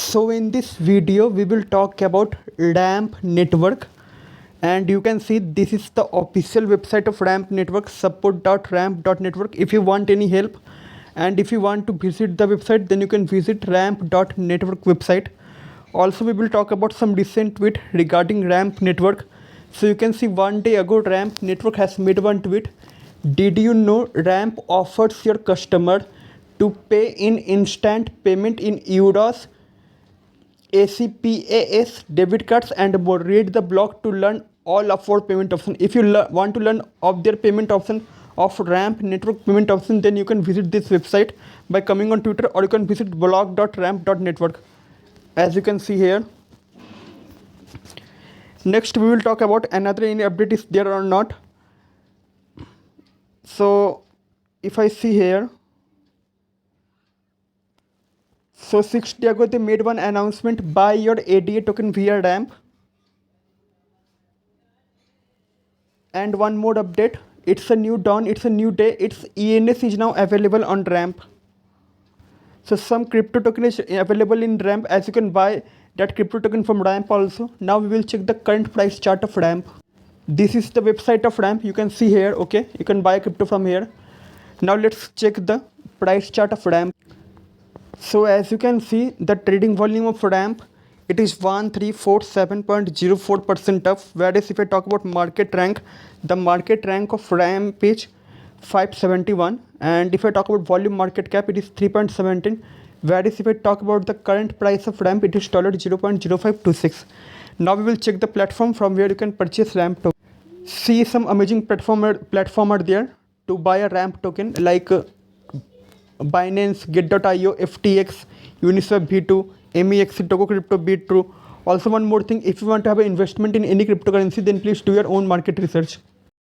So in this video we will talk about ramp network, and you can see this is the official website of ramp network, support.ramp.network. If you want any help and if you want to visit the website, then you can visit ramp.network website. Also we will talk about some recent tweet regarding ramp network. So you can see one day ago ramp network has made one tweet. Did you know ramp offers your customer to pay in instant payment in euros, ACPAS, debit cards and more. Read the blog to learn all of our payment options. If you want to learn of their payment option of ramp network payment option, then you can visit this website by coming on Twitter, or you can visit blog.ramp.network, as you can see here. Next we will talk about another any update is there or not. So if I see here, so 6 days ago they made one announcement: buy your ADA token via ramp. And one more update, it's a new dawn, it's a new day, it's ENS is now available on ramp. So some crypto token is available in ramp, as you can buy that crypto token from ramp also. Now we will check the current price chart of ramp. This is the website of ramp, you can see here. Okay, you can buy crypto from here. Now let's check the price chart of ramp. So as you can see, the trading volume of ramp, it is 1347.04% up. Whereas if I talk about market rank, the market rank of ramp is 571, and if I talk about volume market cap, it is 3.17. Whereas if I talk about the current price of ramp, it is $0.0526. Now we will check the platform from where you can purchase ramp token. See, some amazing platform are there to buy a ramp token, like binance, get.io, FTX, Uniswap V2, MEX, Togo Crypto, Be True. Also one more thing, if you want to have an investment in any cryptocurrency, then please do your own market research.